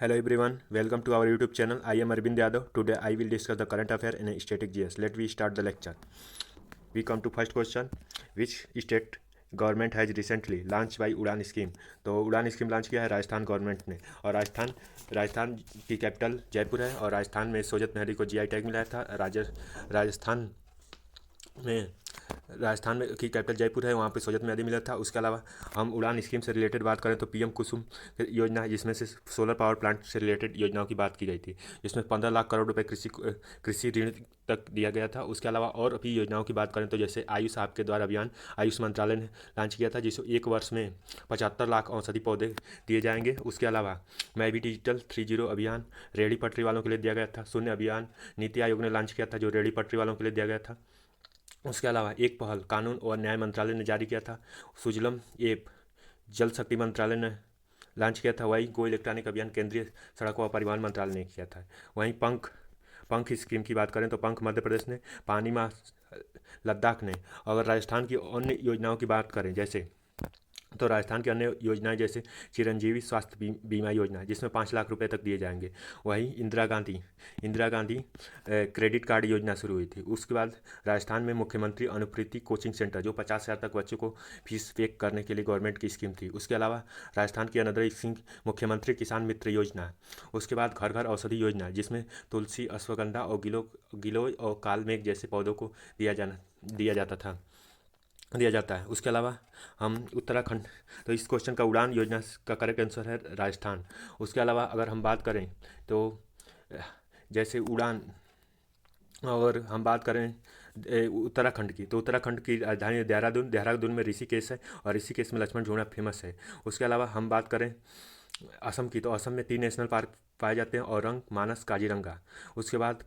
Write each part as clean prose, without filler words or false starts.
Hello everyone, welcome to our YouTube channel. I am Arvind Yadav. Today I will discuss the current affair in a static GS. Let we start the lecture. We come to first question. Which state government has recently launch by उड़ान scheme. तो उड़ान scheme launch किया है Rajasthan government ने। और राजस्थान की capital Jaipur है। और राजस्थान में सोजत महरी को जीआई टैग मिला था। राजस्थान में की कैपिटल जयपुर है, वहाँ पे सोजत में मिला था। उसके अलावा हम उड़ान स्कीम से रिलेटेड बात करें तो पीएम कुसुम योजना, जिसमें से सोलर पावर प्लांट से रिलेटेड योजनाओं की बात की गई थी, जिसमें 15 लाख करोड़ रुपए कृषि ऋण तक दिया गया था। उसके अलावा और भी योजनाओं की बात करें तो जैसे आयुष आपके द्वारा अभियान आयुष मंत्रालय ने लॉन्च किया था, जिसमें एक वर्ष में 75 लाख औषधि पौधे दिए जाएंगे। उसके अलावा मैं भी डिजिटल 30 अभियान रेहड़ी पटरी वालों के लिए दिया गया था। शून्य अभियान नीति आयोग ने लॉन्च किया था, जो रेहड़ी पटरी वालों के लिए दिया गया था। उसके अलावा एक पहल कानून और न्याय मंत्रालय ने जारी किया था। सुजलम ऐप जल शक्ति मंत्रालय ने लॉन्च किया था। वहीं गो इलेक्ट्रॉनिक अभियान केंद्रीय सड़क व परिवहन मंत्रालय ने किया था। वहीं पंख स्कीम की बात करें तो पंख मध्य प्रदेश ने, पानी में लद्दाख ने। अगर राजस्थान की अन्य योजनाओं की बात करें जैसे तो राजस्थान की अन्य योजनाएं जैसे चिरंजीवी स्वास्थ्य बीमा योजना, जिसमें 5 लाख रुपए तक दिए जाएंगे। वहीं इंदिरा गांधी क्रेडिट कार्ड योजना शुरू हुई थी। उसके बाद राजस्थान में मुख्यमंत्री अनुप्रीति कोचिंग सेंटर, जो 50,000 तक बच्चों को फीस पे करने के लिए गवर्नमेंट की स्कीम थी। उसके अलावा राजस्थान की अनदर स्कीम मुख्यमंत्री किसान मित्र योजना। उसके बाद घर घर औषधि योजना, जिसमें तुलसी, अश्वगंधा और गिलोय और कालमेघ जैसे पौधों को दिया जाता है। उसके अलावा हम उत्तराखंड, तो इस क्वेश्चन का उड़ान योजना का करेक्ट आंसर है राजस्थान। उसके अलावा अगर हम बात करें तो जैसे उड़ान, और हम बात करें उत्तराखंड की, तो उत्तराखंड की राजधानी देहरादून में ऋषिकेश है, और ऋषिकेश में लक्ष्मण झूला फेमस है। उसके अलावा हम बात करें असम की, तो असम में 3 नेशनल पार्क पाए जाते हैं, औरंग, मानस, काजीरंगा। उसके बाद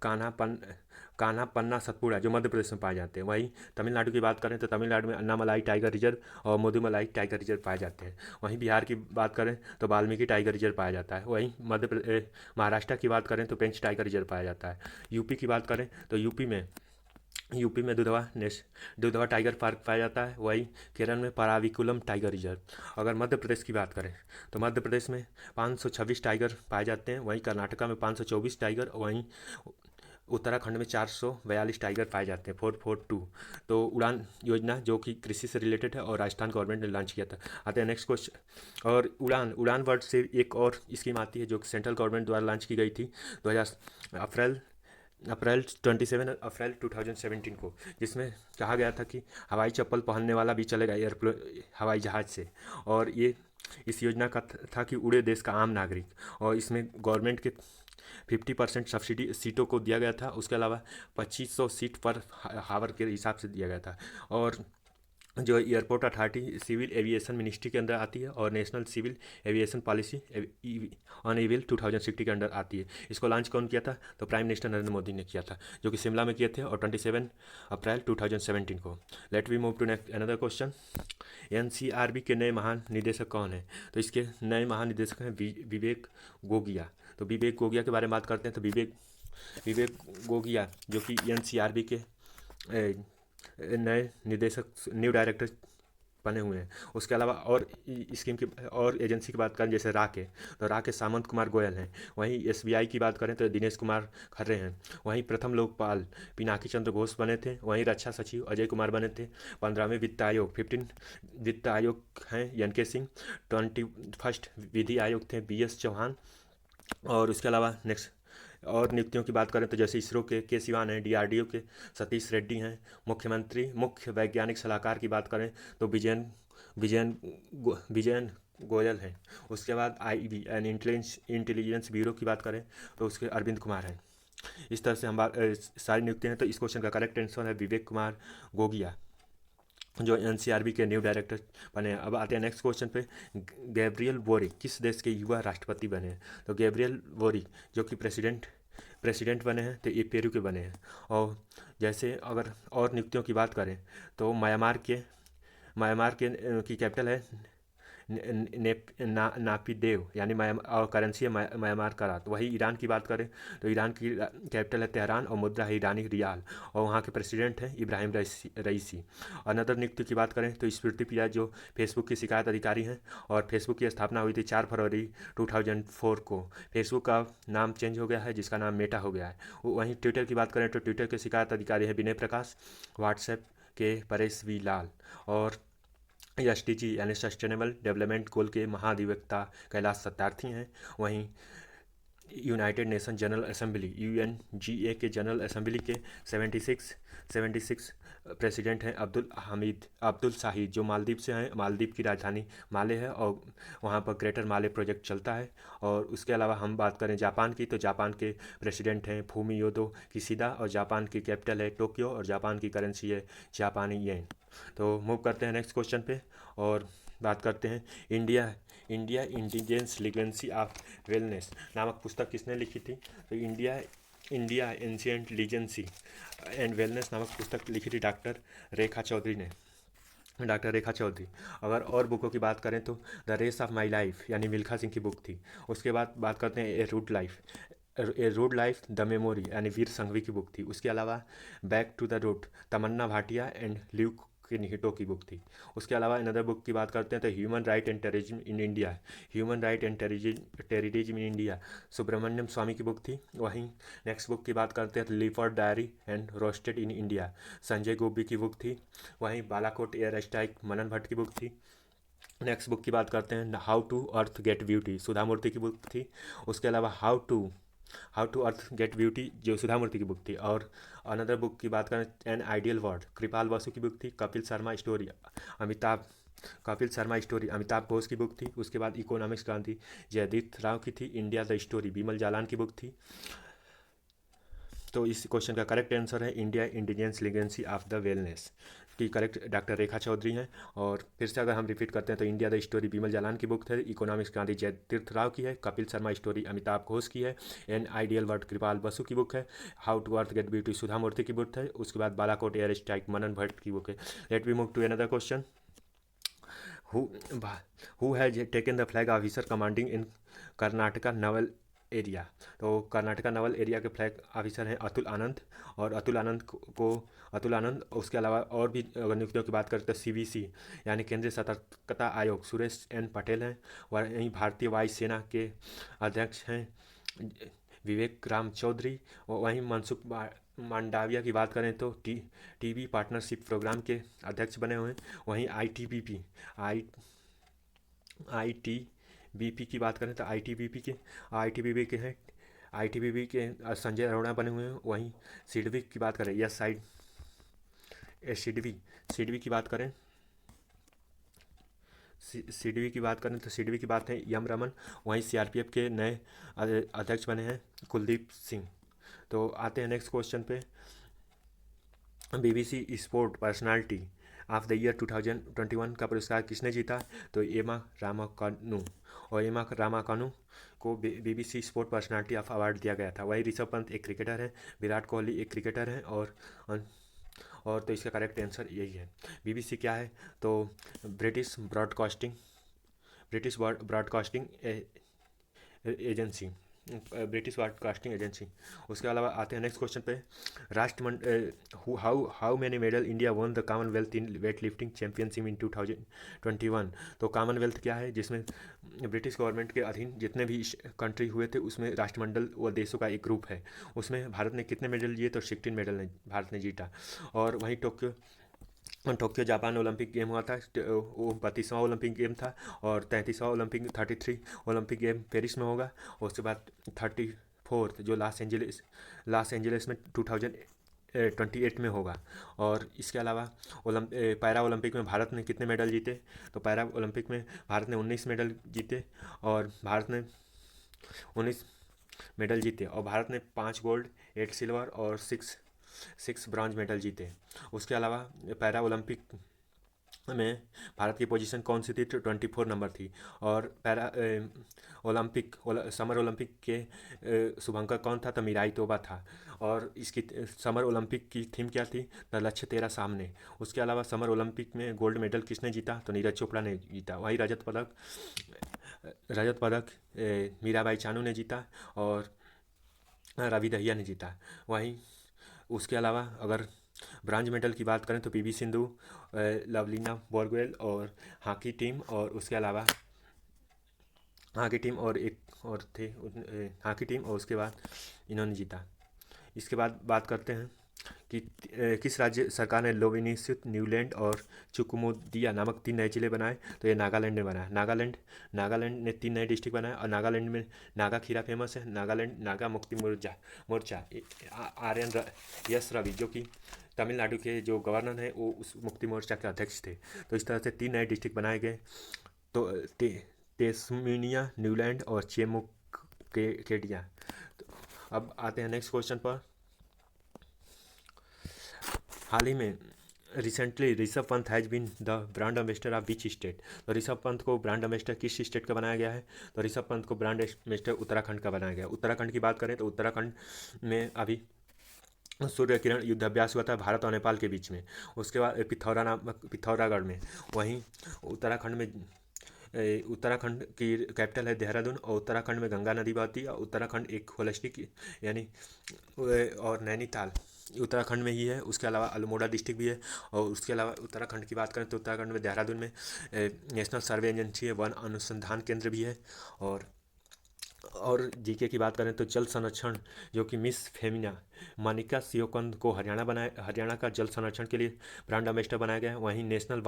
कान्हा, पन्ना, सतपुड़ा, जो मध्य प्रदेश में पाए जाते हैं। वहीं तमिलनाडु की बात करें तो तमिलनाडु में अन्नामलाई टाइगर रिजर्व और मुदुमलाई टाइगर रिजर्व पाए जाते हैं। वहीं बिहार की बात करें तो वाल्मीकि टाइगर रिजर्व पाया जाता है। वहीं महाराष्ट्र की बात करें तो पेंच टाइगर रिजर्व पाया जाता है। यूपी की बात करें तो यूपी में दुधवा टाइगर पार्क पाया जाता है। वहीं केरल में पराविकुलम टाइगर रिजर्व। अगर मध्य प्रदेश की बात करें तो मध्य प्रदेश में 526 टाइगर पाए जाते हैं। वहीं कर्नाटका में 524 टाइगर, वहीं उत्तराखंड में 442 टाइगर पाए जाते हैं, 442। तो उड़ान योजना जो कि कृषि से रिलेटेड है और राजस्थान गवर्नमेंट ने लॉन्च किया था। आते हैं नेक्स्ट क्वेश्चन। और उड़ान वर्ड से एक और स्कीम आती है जो कि सेंट्रल गवर्नमेंट द्वारा लॉन्च की गई थी 2000 अप्रैल 27 अप्रैल 2017 को, जिसमें कहा गया था कि हवाई चप्पल पहनने वाला भी चलेगा हवाई जहाज़ से। और ये इस योजना का था कि उड़े देश का आम नागरिक, और इसमें गवर्नमेंट के 50% सब्सिडी सीटों को दिया गया था। उसके अलावा 2500 सीट पर हावर के हिसाब से दिया गया था। और जो airport authority civil aviation ministry के अंदर आती है, और national civil aviation policy on anvil 2060 के अंदर आती है। इसको लॉन्च कौन किया था? तो प्राइम मिनिस्टर नरेंद्र मोदी ने किया था, जो कि शिमला में किए थे, और 27 अप्रैल 2017 को। Let we move to next another question. NCRB के नए महानिदेशक कौन है? तो इसके नए महानिदेशक हैं विवेक गोगिया। तो विवेक गोगिया के बारे में बात करते हैं। तो विवेक गोगिया जो कि एनसीआरबी के नए न्यू डायरेक्टर बने हुए हैं। उसके अलावा और स्कीम की और एजेंसी की बात करें जैसे राके, तो राके सामंत कुमार गोयल हैं। वहीं एसबीआई की बात करें तो दिनेश कुमार खर्रे हैं। वहीं प्रथम लोकपाल पिनाकी चंद्र घोष बने थे। वहीं रक्षा सचिव अजय कुमार बने थे। 15वें वित्त आयोग 15 वित्त आयोग हैं एन के सिंह। 21 विधि आयोग थे BS चौहान। और उसके अलावा नेक्स्ट और नियुक्तियों की बात करें तो जैसे इसरो के सिवान हैं, DRDO के सतीश रेड्डी हैं। मुख्य वैज्ञानिक सलाहकार की बात करें तो विजयन गोयल हैं। उसके बाद IB यानी इंटेलिजेंस ब्यूरो की बात करें तो उसके अरविंद कुमार हैं। इस तरह से सारी नियुक्तियाँ हैं। तो इस क्वेश्चन का करेक्ट आंसर है विवेक कुमार गोगिया, जो एनसीआरबी के न्यू डायरेक्टर बने हैं। अब आते हैं नेक्स्ट क्वेश्चन पे। गैब्रियल बोरिक किस देश के युवा राष्ट्रपति बने हैं? तो गैब्रियल बोरिक जो कि प्रेसिडेंट बने हैं, तो ये पेरू के बने हैं। और जैसे अगर और नियुक्तियों की बात करें तो म्यांमार की कैपिटल है नापीदेव यानी और करेंसी है म्यांमार का। तो वही ईरान की बात करें तो ईरान की कैपिटल है तेहरान और मुद्रा है ईरानी रियाल और वहाँ के प्रेसिडेंट हैं इब्राहिम रईसी। अनदर नियुक्ति की बात करें तो स्मृति पिया जो फेसबुक की शिकायत अधिकारी हैं और फेसबुक की स्थापना हुई थी 4 फरवरी 2004 को। फेसबुक का नाम चेंज हो गया है जिसका नाम मेटा हो गया है। वहीं ट्विटर की बात करें तो ट्विटर के शिकायत अधिकारी है विनय प्रकाश, व्हाट्सएप के परेश वी लाल और एसडीजी यानी सस्टेनेबल डेवलपमेंट गोल के महाधिवक्ता कैलाश सत्यार्थी हैं। वहीं United nation general assembly UNGA के जनरल असेंबली के 76 प्रेसिडेंट हैं अब्दुल शाहिद जो मालदीव से हैं। मालदीव की राजधानी माले है और वहाँ पर ग्रेटर माले प्रोजेक्ट चलता है। और उसके अलावा हम बात करें जापान की तो जापान के प्रेसिडेंट हैं फूमियोतो किशिदा और जापान की कैपिटल है टोक्यो और जापान की करेंसी है जापानी येन। तो मूव करते हैं नेक्स्ट क्वेश्चन पे और बात करते हैं इंडिया इंडिजेंस लीगेंसी ऑफ वेलनेस नामक पुस्तक किसने लिखी थी। तो इंडिया एंशिएंट लीजेंसी एंड वेलनेस नामक पुस्तक लिखी थी डॉक्टर रेखा चौधरी ने। अगर और बुकों की बात करें तो the race of my life यानी मिल्खा सिंह की बुक थी। उसके बाद बात करते हैं a rude life the memoir यानी वीर संघवी की बुक थी। उसके अलावा back to the root Tamannaah Bhatia and Luke की निहिटो की बुक थी। उसके अलावा अनदर बुक की बात करते हैं तो human right and terrorism in India Subramanian Swamy की बुक थी। वहीं नेक्स्ट बुक की बात करते हैं तो leopard diary and rosette in India Sanjay Gubbi की बुक थी। वहीं बालाकोट एयर स्ट्राइक मनन भट्ट की बुक थी। नेक्स्ट बुक की बात करते हैं how to earth get beauty Sudha Murty की बुक थी। उसके अलावा how to earth get beauty जो सुधा मूर्ति की बुक थी। और अनदर बुक की बात करें N ideal world Kripal Basu की बुक थी। अमिताभ घोष की बुक थी। उसके बाद इकोनॉमिक्स क्रांति जयदीप राव की थी। India the story Bimal Jalan की बुक थी। तो इस क्वेश्चन का करेक्ट आंसर है इंडिया इंडिजियंस लीगेंसी ऑफ द वेलनेस की करेक्ट डॉक्टर रेखा चौधरी हैं। और फिर से अगर हम रिपीट करते हैं तो India the story Bimal Jalan की बुक है। इकोनॉमिक्स क्रांति जयतीर्थ राव की है। कपिल शर्मा स्टोरी अमिताभ घोष की है। An ideal world Kripal Basu की बुक है। How to earth get beauty Sudha Murty की बुक है। उसके बाद बालाकोट एयर स्ट्राइक मनन भट्ट की बुक है। Let we move to another question who has taken the flag officer commanding in Karnataka naval area. तो कर्नाटका नवल एरिया के फ्लैग ऑफिसर हैं अतुल आनंद। और अतुल आनंद उसके अलावा और भी अगर नियुक्तियों की बात करें तो सीवीसी यानी केंद्रीय सतर्कता आयोग सुरेश एन पटेल हैं। वहीं भारतीय वायुसेना के अध्यक्ष हैं विवेक राम चौधरी। और वहीं मनसुख मांडविया की बात करें तो टीबी पार्टनरशिप प्रोग्राम के अध्यक्ष बने हुए हैं। वहीं आईटीबीपी की बात करें तो आईटीबीपी के संजय अरोड़ा बने हुए हैं। वहीं सिडवी की बात करें सिडवी की बात करें तो सिडवी की बात है यम रमन। वहीं सीआरपीएफ के नए अध्यक्ष बने हैं कुलदीप सिंह। तो आते हैं नेक्स्ट क्वेश्चन पे BBC sport personality of the year 2021 का पुरस्कार किसने जीता। तो एमा रामाकानु को BBC sport personality of award दिया गया था। वही ऋषभ पंत एक क्रिकेटर है, विराट कोहली एक क्रिकेटर है और तो इसका करेक्ट आंसर यही है। बीबीसी क्या है तो ब्रिटिश ब्रॉडकास्टिंग एजेंसी। उसके अलावा आते हैं नेक्स्ट क्वेश्चन पे how many medal India one the Commonwealth in weight lifting championship इन 2021। तो कॉमनवेल्थ क्या है जिसमें ब्रिटिश गवर्नमेंट के अधीन जितने भी कंट्री हुए थे उसमें राष्ट्रमंडल व देशों का एक ग्रुप है। उसमें भारत ने कितने मेडल जीते तो 16 मेडल भारत ने जीता। और वहीं टोक्यो जापान ओलंपिक गेम हुआ था। वो 32वां ओलंपिक गेम था और 33वां33 ओलंपिक गेम पेरिस में होगा। और उसके बाद 34 जो लॉस एंजलिस में 2028 में होगा। और इसके अलावा पैरा ओलंपिक में भारत ने कितने मेडल जीते तो पैरा ओलंपिक में भारत ने 19 मेडल जीते और भारत ने 5 गोल्ड 8 सिल्वर और 6 ब्रॉन्ज मेडल जीते। उसके अलावा पैरा ओलंपिक में भारत की पोजीशन कौन सी थी? 24 नंबर थी। और समर ओलंपिक के शुभंकर कौन था? तो मीराई तोबा था। और इसकी समर ओलंपिक की थीम क्या थी? द लक्ष्य तेरा सामने। उसके अलावा समर ओलंपिक में गोल्ड मेडल किसने जीता? तो नीरज चोपड़ा ने जीता। वहीं रजत पदक मीराबाई चानू ने जीता और रवि दहिया ने जीता। वहीं उसके अलावा अगर ब्रांज मेडल की बात करें तो पीवी सिंधु, लवलीना बोरगोहेन और हॉकी टीम, और उसके अलावा हॉकी टीम और एक और थे हॉकी टीम, और उसके बाद इन्होंने जीता। इसके बाद बात करते हैं कि किस राज्य सरकार ने लोविनिसित, न्यूलैंड और चुकुमोदिया नामक 3 नए जिले बनाए? तो ये नागालैंड ने बनाया। नागालैंड ने 3 नए डिस्ट्रिक्ट बनाए। और नागालैंड में नागा खीरा फेमस है। नागालैंड नागा मुक्ति मोर्चा यस रवि, जो कि तमिलनाडु के जो गवर्नर हैं, वो उस मुक्ति मोर्चा के अध्यक्ष थे। तो इस तरह से 3 नए डिस्ट्रिक्ट बनाए गए। तो टेस्मेनिया, न्यूलैंड और केडिया। तो अब आते हैं नेक्स्ट क्वेश्चन पर। हाल ही में recently Rishabh Pant has been the brand ambassador of which state? तो ऋषभ पंत को ब्रांड एम्बेसडर किस स्टेट का बनाया गया है? तो ऋषभ पंत को ब्रांड एम्बेसडर उत्तराखंड का बनाया गया। उत्तराखंड की बात करें तो उत्तराखंड में अभी सूर्य किरण युद्धाभ्यास हुआ था भारत और नेपाल के बीच में। उसके बाद पिथौरागढ़ में। वहीं उत्तराखंड में उत्तराखंड की कैपिटल है देहरादून। और उत्तराखंड में गंगा नदी बहती है। और उत्तराखंड एक होलिस्टिक यानी और नैनीताल उत्तराखंड में ही है। उसके अलावा अल्मोड़ा डिस्ट्रिक्ट भी है। और उसके अलावा उत्तराखंड की बात करें तो उत्तराखंड में देहरादून में नेशनल सर्वे एजेंसी है, वन अनुसंधान केंद्र भी है। और जीके की बात करें तो जल संरक्षण, जो कि मिस फेमिना मानिका सियोकंद को हरियाणा का जल संरक्षण के लिए ब्रांड एम्बेसडर बनाया गया है। वहीं नेशनल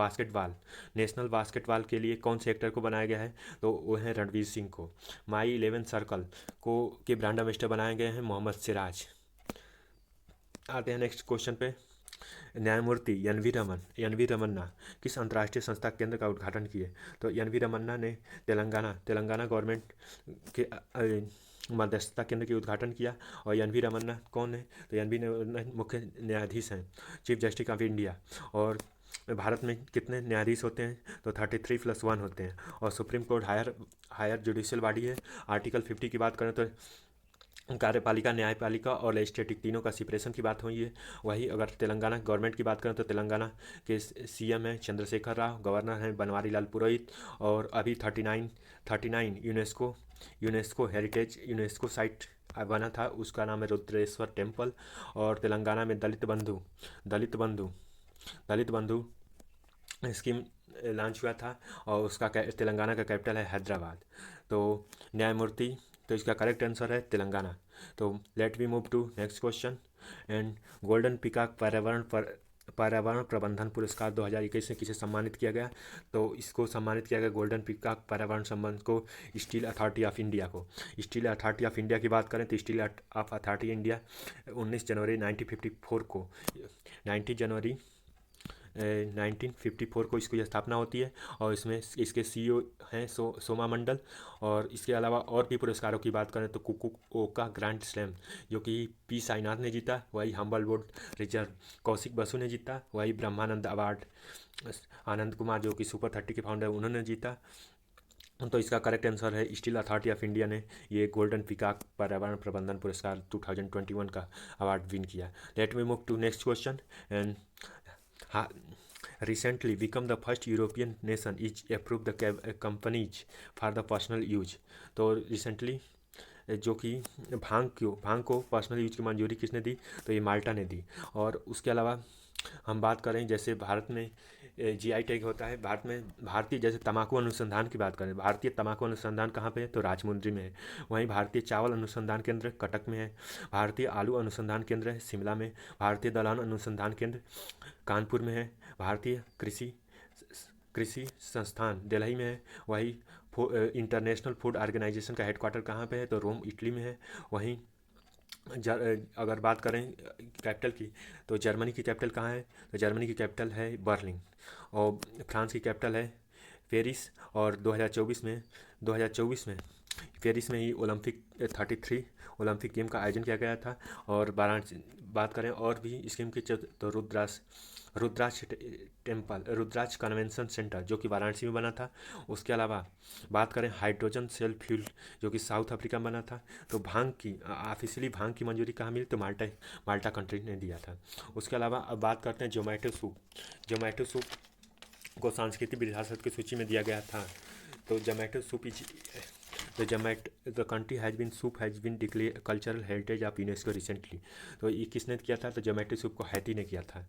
बास्केटबॉल के लिए कौन से एक्टर को बनाया गया है? तो वो है रणवीर सिंह को। माई 11 सर्कल को के ब्रांड एम्बेसडर बनाए गए हैं मोहम्मद सिराज। आते हैं नेक्स्ट क्वेश्चन पे। न्यायमूर्ति एन वी रमन्ना किस अंतर्राष्ट्रीय संस्था केंद्र का उद्घाटन किए? तो एन वी रमन्ना ने तेलंगाना गवर्नमेंट के मध्यस्थता केंद्र के उद्घाटन किया। और एन वी रमन्ना कौन है? तो एन वी रमन्ना मुख्य न्यायाधीश हैं, चीफ जस्टिस ऑफ इंडिया। और भारत में कितने न्यायाधीश होते हैं? तो 33+1 होते हैं। और supreme court higher judicial body है। आर्टिकल 50 की बात करें तो कार्यपालिका, न्यायपालिका और लेजिस्लेटिव तीनों का सेपरेशन की बात हुई है। वही अगर तेलंगाना गवर्नमेंट की बात करें तो तेलंगाना के सीएम हैं चंद्रशेखर राव, गवर्नर हैं बनवारी लाल पुरोहित। और अभी 39 यूनेस्को साइट बना था, उसका नाम है रुद्रेश्वर टेम्पल। और तेलंगाना में दलित बंधु स्कीम लॉन्च हुआ था। और उसका तेलंगाना का कैपिटल है हैदराबाद। तो न्यायमूर्ति, तो इसका करेक्ट आंसर है तेलंगाना। तो let we move to next question. And golden peacock पर्यावरण प्रबंधन पुरस्कार 2021 में किसे सम्मानित किया गया? तो इसको सम्मानित किया गया गोल्डन पिकॉक पर्यावरण संबंध को स्टील अथॉरिटी ऑफ इंडिया को। स्टील अथॉरिटी ऑफ इंडिया की बात करें तो स्टील ऑफ अथॉरिटी इंडिया 19 जनवरी 1954 को इसकी स्थापना होती है। और इसमें इसके सीईओ हैं सोमा मंडल। और इसके अलावा और भी पुरस्कारों की बात करें तो कुकुओका ग्रैंड स्लैम, जो कि पी साईनाथ ने जीता। वही humble would reserve Kaushik Basu ने जीता। वही ब्रह्मानंद अवार्ड आनंद कुमार, जो कि सुपर 30 के फाउंडर, उन्होंने जीता। तो इसका करेक्ट आंसर है स्टील अथॉरिटी ऑफ इंडिया ने ये गोल्डन पिकॉक पर्यावरण प्रबंधन पुरस्कार 2021 का अवार्ड विन किया। Let me move to next question. And recently become the first European nation is approve the companies for the personal use। तो recently जो कि भांग को पर्सनल यूज की मंजूरी किसने दी? तो ये माल्टा ने दी। और उसके अलावा हम बात करें जैसे भारत में जीआई टैग होता है। भारत में भारतीय जैसे तंबाकू अनुसंधान की बात करें, भारतीय तंबाकू अनुसंधान कहाँ पे है? तो राजमुंद्री में है। वहीं भारतीय चावल अनुसंधान केंद्र कटक में है। भारतीय आलू अनुसंधान केंद्र है शिमला में। भारतीय दलहन अनुसंधान केंद्र कानपुर में है। भारतीय कृषि संस्थान दिल्ली में है। वही इंटरनेशनल फूड ऑर्गेनाइजेशन का हेडक्वार्टर कहाँ पे है? तो रोम इटली में है। वहीं अगर बात करें कैपिटल की तो जर्मनी की कैपिटल कहाँ है? तो जर्मनी की कैपिटल है बर्लिन। और फ्रांस की कैपिटल है पेरिस। और 2024 में पेरिस में ही 33 ओलंपिक गेम का आयोजन किया गया था। और वाराणसी बात करें और भी स्कीम की तो रुद्राक्ष टेम्पल, रुद्राक्ष कन्वेंशन सेंटर जो कि वाराणसी में बना था। उसके अलावा बात करें हाइड्रोजन सेल फ्यूल जो कि साउथ अफ्रीका में बना था। तो भांग की ऑफिशियली भांग की मंजूरी कहाँ मिली, तो माल्टा कंट्री ने दिया था। उसके अलावा अब बात करते हैं जोमेटो सूप को सांस्कृतिक विरासत की सूची में दिया गया था। तो Zomato soup is the country has been declare cultural heritage of UNESCO recently. तो ये किसने किया था, तो जोमेटो सूप को हैती ने किया था।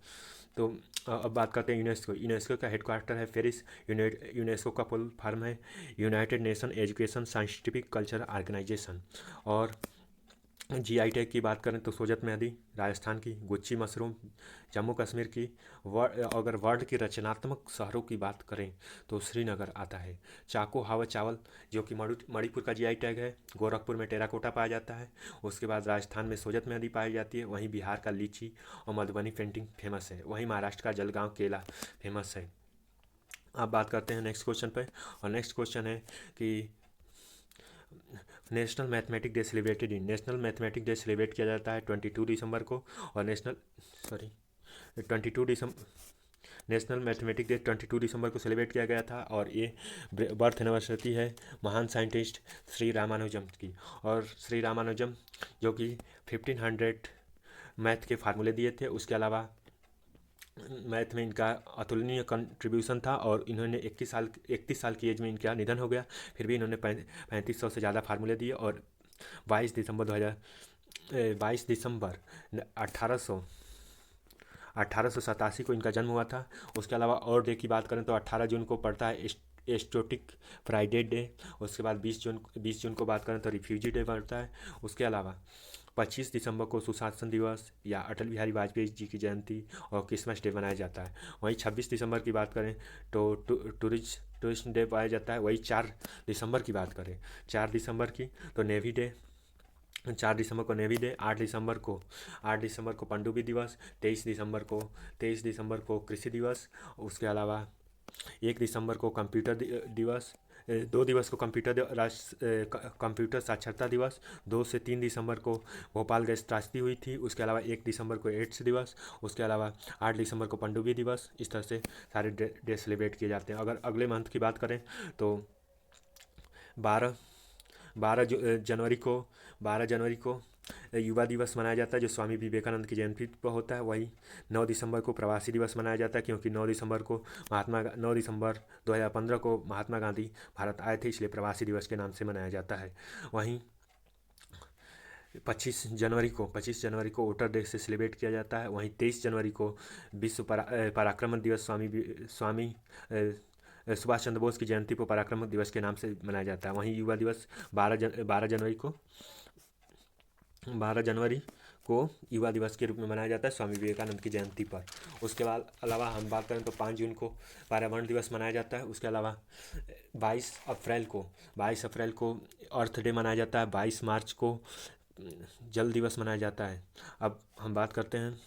तो अब बात करते हैं यूनेस्को का हेडक्वार्टर है पेरिस। यूनेस्को का फुल फॉर्म है united nation education scientific culture organisation. और जीआई टैग की बात करें तो सोजत मेहंदी राजस्थान की, गुच्ची मशरूम जम्मू कश्मीर की। अगर वर्ल्ड के रचनात्मक शहरों की बात करें तो श्रीनगर आता है। चाको हावा चावल जो कि मणिपुर का जीआई टैग है। गोरखपुर में टेराकोटा पाया जाता है। उसके बाद राजस्थान में सोजत मेहंदी पाई जाती है। वहीं बिहार का लीची और मधुबनी पेंटिंग फेमस है। वहीं महाराष्ट्र का जलगांव केला फेमस है। अब बात करते हैं नेक्स्ट क्वेश्चन पे। और नेक्स्ट क्वेश्चन है कि नेशनल मैथमेटिक डे सेलिब्रेट किया जाता है 22 दिसंबर को। और नेशनल मैथमेटिक डे 22 दिसंबर को सेलिब्रेट किया गया था। और ये बर्थ एनिवर्सरी है महान साइंटिस्ट श्री रामानुजम की। और श्री रामानुजम जो कि 1500 मैथ के फार्मूले दिए थे। उसके अलावा मैथ में इनका अतुलनीय कंट्रीब्यूशन था। और इन्होंने 31 साल की एज में इनका निधन हो गया। फिर भी इन्होंने 3500 से ज़्यादा फार्मूले दिए। और 22 दिसंबर 1887 को इनका जन्म हुआ था। उसके अलावा और डे की बात करें तो 18 जून को पड़ता है एस्ट्रोटिक फ्राइडे डे। उसके बाद 20 जून को बात करें तो रिफ्यूजी डे पड़ता है। उसके अलावा 25 दिसंबर को सुशासन दिवस या अटल बिहारी वाजपेयी जी की जयंती और क्रिसमस डे मनाया जाता है। वहीं 26 दिसंबर की बात करें तो टूरिस्ट डे पाया जाता है। वही 4 दिसंबर की बात करें 4 दिसंबर की तो नेवी डे, 4 दिसंबर को नेवी डे। 8 दिसंबर को पनडुब्बी दिवस। 23 दिसंबर को कृषि दिवस। उसके अलावा 1 दिसंबर को कंप्यूटर दिवस। 2 दिवस को कंप्यूटर साक्षरता दिवस। 2 से 3 दिसंबर को भोपाल गैस त्रासदी हुई थी। उसके अलावा 1 दिसंबर को एड्स दिवस। उसके अलावा 8 दिसंबर को पनडुब्बी दिवस। इस तरह से सारे डे सेलिब्रेट किए जाते हैं। अगर अगले मंथ की बात करें तो 12 12 जनवरी को युवा दिवस मनाया जाता है जो स्वामी विवेकानंद की जयंती पर होता है। वही 9 दिसंबर को प्रवासी दिवस मनाया जाता है क्योंकि 9 दिसंबर 2015 को महात्मा गांधी भारत आए थे, इसलिए प्रवासी दिवस के नाम से मनाया जाता है। वहीं 25 जनवरी को वोटर डे से सेलिब्रेट किया जाता है। वहीं 23 जनवरी को विश्व पराक्रम दिवस स्वामी सुभाष चंद्र बोस की जयंती को पराक्रम दिवस के नाम से मनाया जाता है। वहीं युवा दिवस 12 जनवरी को युवा दिवस के रूप में मनाया जाता है स्वामी विवेकानंद की जयंती पर। उसके बाद अलावा हम बात करें तो 5 जून को पर्यावरण दिवस मनाया जाता है। उसके अलावा 22 अप्रैल को अर्थ डे मनाया जाता है। 22 मार्च को जल दिवस मनाया जाता है। अब हम बात करते हैं,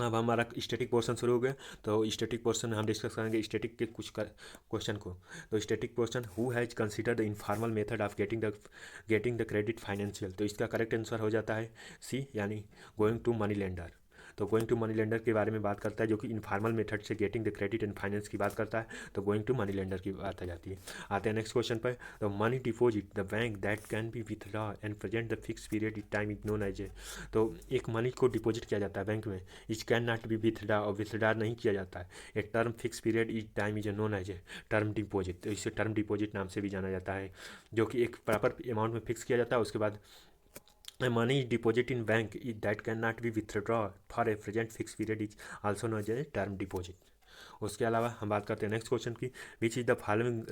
अब हमारा स्टैटिक पोर्शन शुरू हो गया। तो स्टैटिक पोर्शन में हम डिस्कस करेंगे स्टैटिक के कुछ क्वेश्चन को। तो static portion, who has consider the informal method of getting the credit financial. तो इसका करेक्ट आंसर हो जाता है सी, यानी गोइंग टू मनी लेंडर। तो गोइंग टू मनी लेंडर के बारे में बात करता है जो कि इनफॉर्मल मेथड से getting the credit and finance की बात करता है। तो गोइंग टू मनी लेंडर की बात आ जाती है। आते हैं नेक्स्ट क्वेश्चन पर। तो money deposit the bank that can be withdraw and present the fix period it time is known as a. तो एक मनी को डिपॉजिट किया जाता है बैंक में, which can not be withdraw और विथड्रॉ नहीं किया जाता है। A term fix period which time is known as a term deposit. तो इसे टर्म डिपॉजिट नाम से भी जाना जाता है, जो कि एक प्रॉपर अमाउंट में फिक्स किया जाता है। उसके बाद money is deposited in bank that cannot be withdrawn for a present fixed period is also known as a term deposit. उसके अलावा हम बात करते हैं नेक्स्ट क्वेश्चन की, which is the following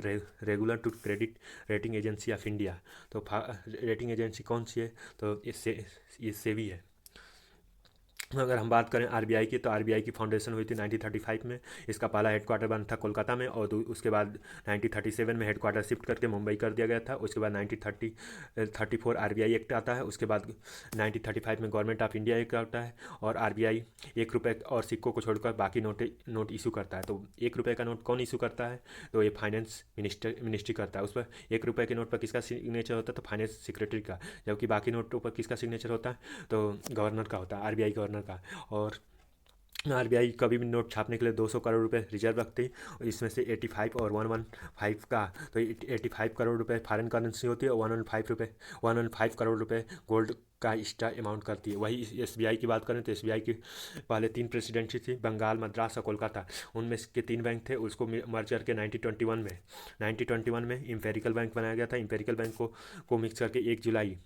regular to credit rating agency of India. तो rating agency कौन सी है, तो ये सेबी है। अगर हम बात करें आरबीआई की, तो आरबीआई की फाउंडेशन हुई थी 1935 में। इसका पहला हेडक्वार्टर बना था कोलकाता में, और उसके बाद 1937 में हेडक्वार्टर शिफ्ट करके मुंबई कर दिया गया था। उसके बाद 1934 आरबीआई एक्ट आता है। उसके बाद 1935 में गवर्नमेंट ऑफ इंडिया एक्ट आता है, और आरबीआई 1 रुपये और सिक्कों को छोड़कर बाकी नोट इशू करता है। तो 1 रुपये का नोट कौन इशू करता है? तो ये फाइनेंस मिनिस्ट्री करता है। उस पर 1 रुपये के नोट पर किसका सिग्नेचर होता है? तो फाइनेंस सेक्रेटरी का। जबकि बाकी नोटों पर किसका सिग्नेचर होता है? तो गवर्नर का होता है, आरबीआई गवर्नर का। और आरबीआई कभी भी नोट छापने के लिए 200 करोड़ रुपए रिजर्व रखती है, और इसमें से 85 और 115 का, तो 85 करोड़ रुपए फॉरेन करेंसी होती है, और 115 करोड़ रुपए गोल्ड का एक्स्ट्रा अमाउंट करती है। वही एसबीआई की बात करें तो एसबीआई की पहले 3 प्रेसिडेंसी थी, बंगाल, मद्रास और कोलकाता। उनमें के 3 बैंक थे, उसको मर्ज करके 1921 में इम्पेरिकल बैंक बनाया गया था। इम्पेरिकल बैंक को मिक्स करके 1 जुलाई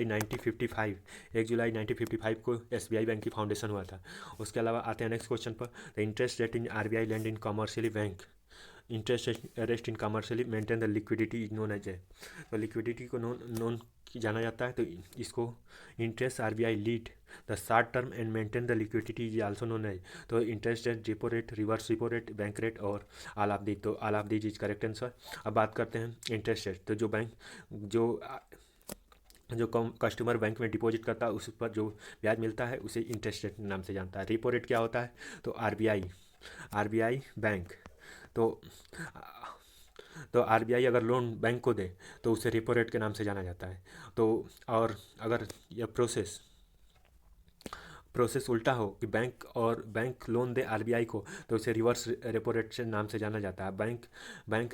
1955 1 जुलाई 1955 को एसबीआई बैंक की फाउंडेशन हुआ था। उसके अलावा आते हैं नेक्स्ट क्वेश्चन पर। The interest rate in RBI land in commercially bank, interest rate in commercially maintain the liquidity is known as a. तो लिक्विडिटी को नोन जाना जाता है, तो इसको interest RBI lead the short term and maintain the liquidity is also known as. तो interest rate, repo rate, reverse repo rate, bank rate और all of these. तो all of these is correct answer. अब बात करते हैं interest rate. तो जो customer bank में डिपॉजिट करता है, उस पर जो ब्याज मिलता है उसे इंटरेस्ट रेट नाम से जानता है। रेपो रेट क्या होता है? तो आरबीआई बैंक, तो आरबीआई अगर लोन बैंक को दे तो उसे रेपो रेट के नाम से जाना जाता है। तो और अगर यह प्रोसेस उल्टा हो कि बैंक लोन दे आरबीआई को, तो उसे रिवर्स रेपो रेट से नाम से जाना जाता है। बैंक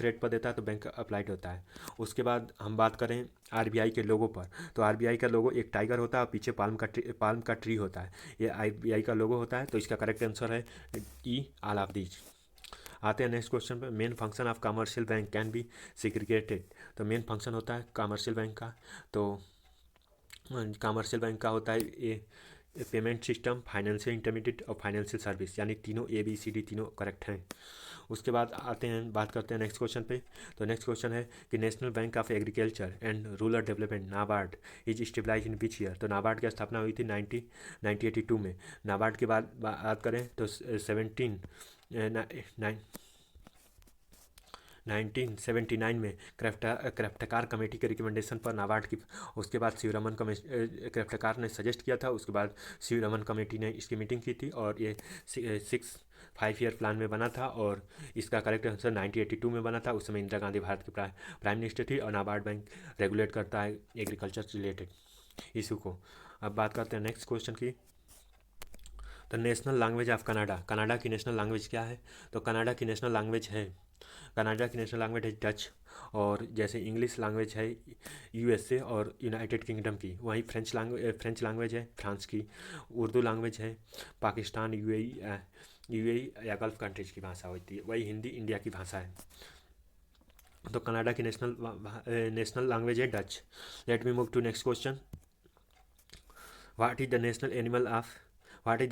रेट पर देता है तो बैंक अप्लाइड होता है। उसके बाद हम बात करें आरबीआई के लोगो पर, तो आरबीआई का लोगो एक टाइगर होता है और पीछे पाल्म का ट्री होता है। ये आरबीआई का लोगो होता है। तो इसका करेक्ट आंसर है ई, ऑल ऑफ दीज। आते हैं नेक्स्ट क्वेश्चन पे। Main function of commercial bank can be segregated. तो मेन फंक्शन होता है कमर्शियल बैंक का, तो कमर्शियल बैंक का होता है ये पेमेंट सिस्टम, फाइनेंशियल इंटरमीडिएट और फाइनेंशियल सर्विस, यानी तीनों ABCD तीनों करेक्ट हैं। उसके बाद बात करते हैं नेक्स्ट क्वेश्चन पे। तो नेक्स्ट क्वेश्चन है कि national bank of agriculture and rural development NABARD is stabilise in which year. तो नाबार्ड की स्थापना हुई थी 1982 में। नाबार्ड के बाद बात करें तो 1979 में क्राफ्टकार कमेटी के रिकमेंडेशन पर नाबार्ड की, उसके बाद क्राफ्टकार ने सजेस्ट किया था। उसके बाद शिवरमन कमेटी ने इसकी मीटिंग की थी, और ये 5 ईयर प्लान में बना था। और इसका करेक्ट आंसर 1982 में बना था। उस समय इंदिरा गांधी भारत की प्राइम मिनिस्टर थी। और नाबार्ड बैंक रेगुलेट करता है एग्रीकल्चर से रिलेटेड इशू को। अब बात करते हैं नेक्स्ट क्वेश्चन की। तो नेशनल लैंग्वेज ऑफ कनाडा की नेशनल लैंग्वेज क्या है? तो कनाडा की नेशनल लैंग्वेज है डच। और जैसे इंग्लिश लैंग्वेज है यूएसए और यूनाइटेड किंगडम की, वहीं फ्रेंच लैंग्वेज है फ्रांस की। उर्दू लैंग्वेज है पाकिस्तान, यूएई या गल्फ कंट्रीज की भाषा होती है। वही हिंदी इंडिया की भाषा है। तो कनाडा की नेशनल लैंग्वेज है Dutch. Let me move to next question. What is the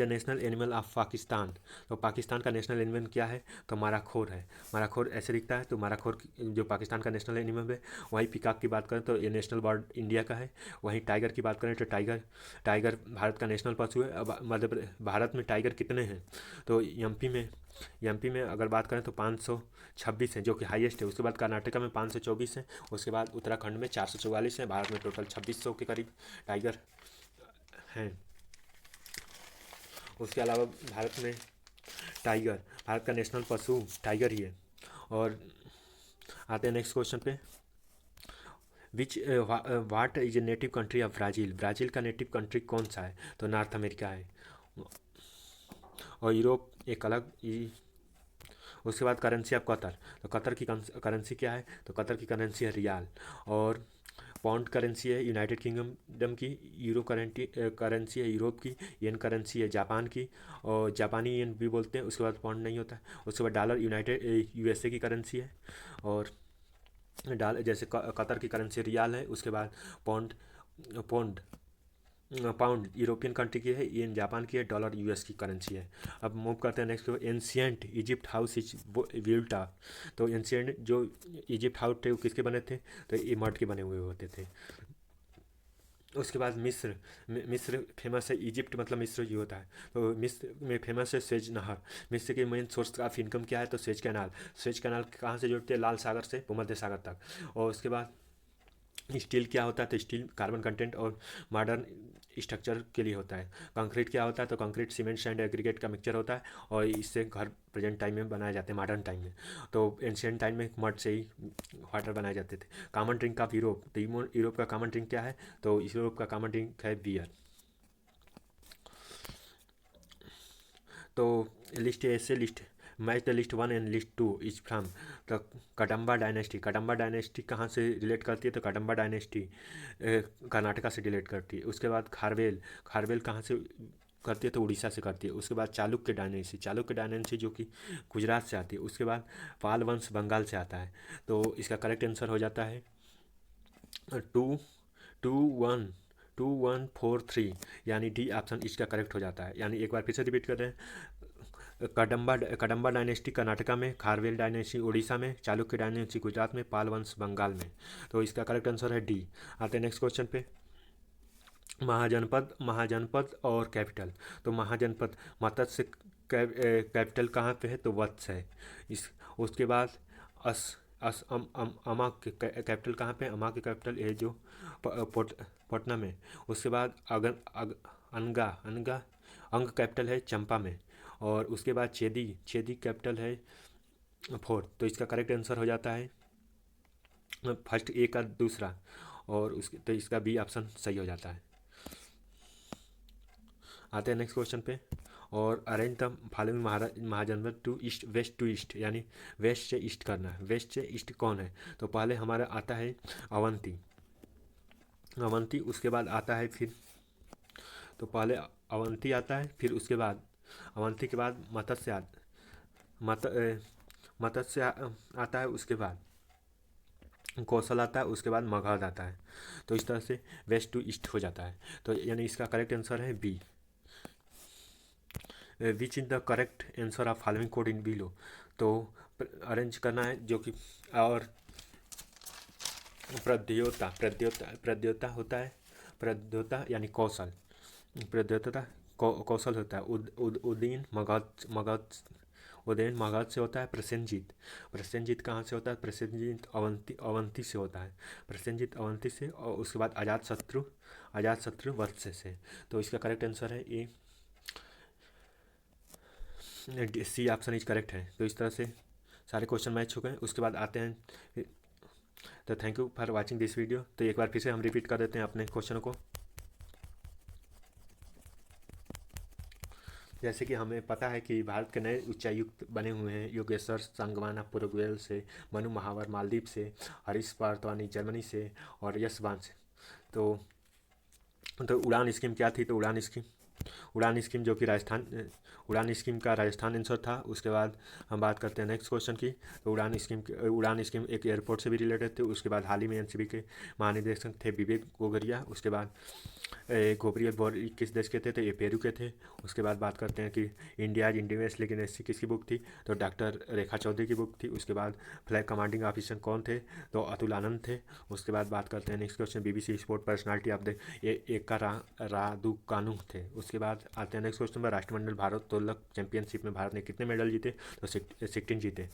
national animal of Pakistan. तो पाकिस्तान का नेशनल एनिमल क्या है? तो माराखोर है। माराखोर ऐसे दिखता है। तो माराखोर जो पाकिस्तान का नेशनल एनिमल है। वहीं पिकॉक की बात करें तो ये नेशनल बर्ड इंडिया का है। वहीं टाइगर की बात करें तो टाइगर भारत का नेशनल पशु है। अब भारत में टाइगर कितने हैं? तो एमपी में अगर बात करें तो 526 हैं, जो कि हाईएस्ट है। उसके बाद कर्नाटका में 524 हैं। उसके बाद उत्तराखंड में 444 हैं। भारत में टोटल 2600 के करीब टाइगर हैं। उसके अलावा भारत का नेशनल पशु टाइगर ही है। और आते हैं नेक्स्ट क्वेश्चन पे। What is a native country of Brazil का नेटिव कंट्री कौन सा है? तो नॉर्थ अमेरिका है। और यूरोप एक अलग उसके बाद करेंसी ऑफ कतर। तो कतर की करेंसी क्या है? तो कतर की करेंसी है रियाल। और पाउंड करेंसी है यूनाइटेड किंगडम की। यूरो करेंसी है यूरोप की। येन करेंसी है जापान की, और जापानी येन भी बोलते हैं। उसके बाद पाउंड नहीं होता है। उसके बाद डॉलर यूएसए की करेंसी है। और जैसे कतर की करेंसी रियाल है। उसके बाद पाउंड पाउंड यूरोपियन कंट्री की है। येन जापान की है। डॉलर यूएस की करेंसी है। अब मूव करते हैं next. Ancient Egypt house is built of. तो एंशियंट जो इजिप्ट हाउस थे वो किसके बने थे? तो ये मड के बने हुए होते थे। उसके बाद मिस्र फेमस है, इजिप्ट मतलब मिस्र ही होता है, तो मिस्र में फेमस है स्वेज नहर। मिस्र के मेन सोर्स ऑफ इनकम क्या है, तो स्वेज कैनाल कहाँ से जोड़ती है, लाल सागर से भूमध्य सागर तक। और उसके बाद स्टील क्या होता है, तो स्टील कार्बन कंटेंट और मॉडर्न स्ट्रक्चर के लिए होता है। कंक्रीट क्या होता है, तो कंक्रीट सीमेंट सैंड एग्रीगेट का मिक्सचर होता है, और इससे घर प्रेजेंट टाइम में बनाए जाते हैं, मॉडर्न टाइम में। तो एंशियंट टाइम में मड से ही वाटर बनाए जाते थे। कॉमन ड्रिंक ऑफ यूरोप, तो यूरोप का कॉमन ड्रिंक क्या है, तो यूरोप का कॉमन ड्रिंक है बियर। तो लिस्ट ऐसे list match the list one and list two is from the Kadamba dynasty. Kadamba dynasty कहाँ से रिलेट करती है, तो कदम्बा डायनेस्टी कर्नाटका से रिलेट करती है। उसके बाद खारवेल, खारवेल कहाँ से करती है, तो उड़ीसा से करती है। उसके बाद चालुक्य डायनेस्टी जो कि गुजरात से आती है। उसके बाद पाल वंश बंगाल से आता है। तो इसका करेक्ट आंसर हो जाता है 2 2 1 2 1 4 3, यानी डी ऑप्शन इसका करेक्ट हो जाता है। यानी एक बार फिर से रिपीट कर रहे हैं, कदम्बा डायनेस्टी कर्नाटका में, खारवेल डायनेस्टी उड़ीसा में, चालुक्य डायनेस्टी गुजरात में, पाल वंश बंगाल में। तो इसका करेक्ट आंसर है डी। आते हैं नेक्स्ट क्वेश्चन पे। महाजनपद और कैपिटल। तो महाजनपद मत्स्य कैपिटल कहाँ पे है, तो वत्स है। इस उसके बाद अस अस अमा के कैपिटल कहाँ पे है, अमा के कैपिटल है जो पटना में। उसके बाद अनगा अनगा अंग कैपिटल है चंपा में। और उसके बाद चेदी कैपिटल है फोर्थ। तो इसका करेक्ट आंसर हो जाता है फर्स्ट ए का दूसरा, और उसके तो इसका बी ऑप्शन सही हो जाता है। आते हैं नेक्स्ट क्वेश्चन पे। और arrange the following mahajanapada to east, west to east, यानी वेस्ट से ईस्ट करना है। वेस्ट से ईस्ट कौन है, तो पहले हमारा आता है अवंती। अवंती उसके बाद आता है फिर, तो पहले अवंती आता है, फिर उसके बाद अवंती के बाद मत मत्स्य आता है। उसके बाद कौशल आता है। उसके बाद मगध आता है। तो इस तरह से वेस्ट टू ईस्ट हो जाता है। तो यानी इसका करेक्ट आंसर है B. Which is the correct answer of following code in below. तो अरेंज करना है जो कि, और प्रद्योता होता है, प्रद्योता यानी कौशल, प्रद्योता कौशल होता है। उदयन मगध से होता है। प्रसेनजीत कहाँ से होता है, प्रसेनजीत अवंती से होता है। प्रसेनजीत अवंती से। और उसके बाद अजात शत्रु वत्स से। तो इसका करेक्ट आंसर है ए, सी ऑप्शन इज करेक्ट है। तो इस तरह से सारे क्वेश्चन मैच हो गए। उसके बाद आते हैं, तो thank you for watching this video. तो एक बार फिर से हम रिपीट कर देते हैं अपने क्वेश्चनों को। जैसे कि हमें पता है कि भारत के नए उच्चायुक्त बने हुए हैं योगेश्वर संगवाना पुरुगवेल से, मनु महावर मालदीव से, हरीश पार्थवानी जर्मनी से, और यश बांस। तो उड़ान स्कीम क्या थी, तो उड़ान स्कीम जो कि उड़ान स्कीम का राजस्थान आंसर था। उसके बाद हम बात करते हैं नेक्स्ट क्वेश्चन की। तो उड़ान स्कीम एक एयरपोर्ट से भी रिलेटेड थे। उसके बाद हाल ही में एनसीबी के महानिदेशक थे विवेक गोगरिया। उसके बाद गोब्रियल बोरी किस देश के थे, तो ये पेरू के थे। उसके बाद बात करते हैं कि इंडियाज इंडिविजुअल लेगेसी किसकी बुक थी, तो डॉक्टर रेखा चौधरी की बुक थी। उसके बाद फ्लैग कमांडिंग ऑफिसर कौन थे, तो अतुल आनंद थे। उसके बाद बात करते हैं next question, BBC sport personality of the एका रादुकानु थे। उसके बाद आते हैं नेक्स्ट क्वेश्चन पर, राष्ट्रमंडल भारोत्तोलक चैंपियनशिप में भारत ने कितने मेडल जीते, तो 16 जीते।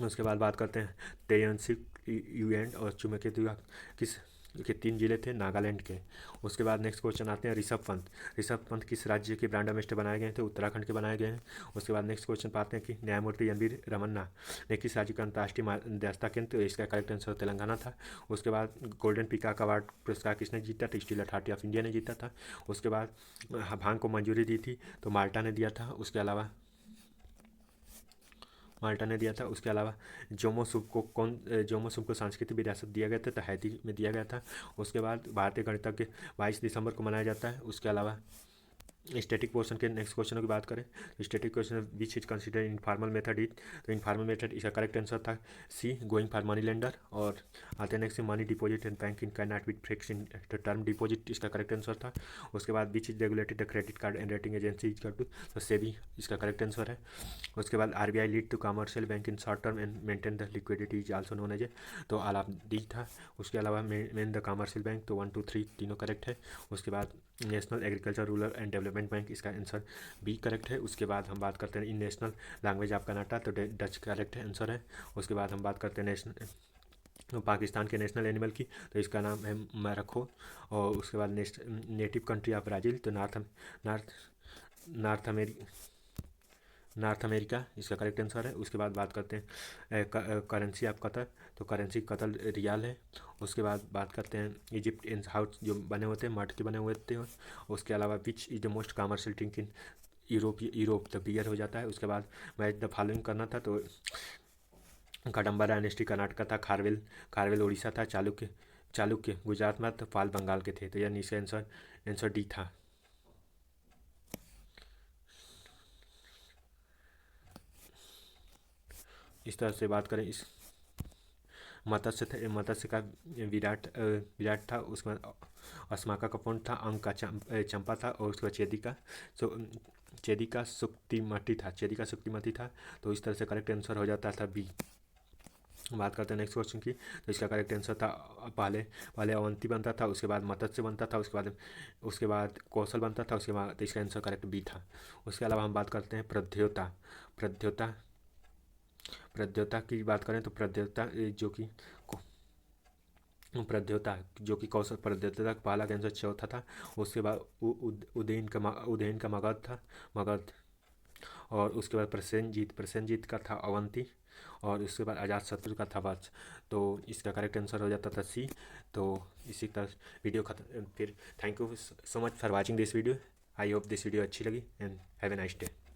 उसके बाद बात करते हैं तेयनसिक यूएंड और चुमकेतुआ किस के 3 जिले थे, नागालैंड के। उसके बाद नेक्स्ट क्वेश्चन आते हैं ऋषभ पंत किस राज्य के ब्रांड एम्बेसडर बनाए गए थे, उत्तराखंड के बनाए गए हैं। उसके बाद नेक्स्ट क्वेश्चन पाते हैं कि न्यायमूर्ति एन.वी. रमन्ना ने किस राज्य का अंतर्राष्ट्रीय मध्यस्थता केंद्र, तो इसका करेक्ट आंसर तेलंगाना था। उसके बाद गोल्डन पीकॉक अवार्ड पुरस्कार किसने जीता, तो स्टील अथॉरिटी ऑफ इंडिया ने जीता था। उसके बाद भांग को मंजूरी दी थी, तो माल्टा ने दिया था। उसके अलावा माल्टा ने दिया था। उसके अलावा जोमोसुब को सांस्कृतिक विरासत दिया गया था, तो हैती में दिया गया था। उसके बाद भारतीय गणतंत्र 22 दिसंबर को मनाया जाता है। उसके अलावा स्टैटिक पोर्शन के नेक्स्ट क्वेश्चनों की बात करें तो static question which is consider informal method is, तो इनफॉर्मल मेथड इसका करेक्ट आंसर था C, going for money lender. और आते हैं next money deposit and bank in can not be fix in term deposit, इसका करेक्ट आंसर था। उसके बाद which is regulated the credit card and rating agency is to, तो सेबी इसका correct answer है। उसके बाद RBI lead to commercial bank in short term and maintain the liquidity is also known as a, तो all of D था। उसके अलावा main the commercial bank, तो 1 2 3 तीनों करेक्ट है। उसके बाद national agriculture rural and development bank, इसका आंसर बी करेक्ट है। उसके बाद हम बात करते हैं इन नेशनल लैंग्वेज ऑफ कनाडा, तो डच करेक्ट आंसर है। उसके बाद हम बात करते हैं नेशनल पाकिस्तान के नेशनल एनिमल की, तो इसका नाम है मरखो। और उसके बाद नेटिव कंट्री ऑफ ब्राज़ील, तो नॉर्थ नॉर्थ अमेरिका, इसका करेक्ट आंसर है। उसके बाद बात करते हैं करेंसी ऑफ कतर, तो करेंसी कतर रियाल है। उसके बाद बात करते हैं इजिप्ट इन हाउस जो बने होते हैं मड के बने हुए होते हैं। उसके अलावा विच is the most commercial drink in Europe, तो बियर हो जाता है। उसके बाद मैच द फॉलोइंग करना था, तो कदम्बा डायनेस्टी कर्नाटका था, खारवेल उड़ीसा था, चालुक्य गुजरात में, तो पाल बंगाल के थे। तो यानी इसका आंसर डी था। इस तरह से बात करें इस मत्स्य का विराट था। उसके बाद अस्माका का पुंड था, अंक का चंपा था। और उसके बाद चेदी का सुक्तिमती था। तो इस तरह से करेक्ट आंसर हो जाता था बी। बात करते हैं नेक्स्ट क्वेश्चन की, तो इसका करेक्ट आंसर था पहले अवंती बनता था, उसके बाद मत्स्य बनता था, उसके बाद कौशल बनता था, उसके बाद, तो इसका आंसर करेक्ट बी था। उसके अलावा हम बात करते हैं प्रद्योता की बात करें तो जो कि कौशल प्रद्योता का पहला आंसर चौथा था। उसके बाद उदयन का मगध। और उसके बाद प्रसेनजीत का था अवंती। और उसके बाद अजात शत्रु का था वत्स। तो इसका करेक्ट आंसर हो जाता था सी। तो इसी तरह वीडियो खत्म। फिर thank you so much for watching this video. I hope this video अच्छी लगी and have a nice day.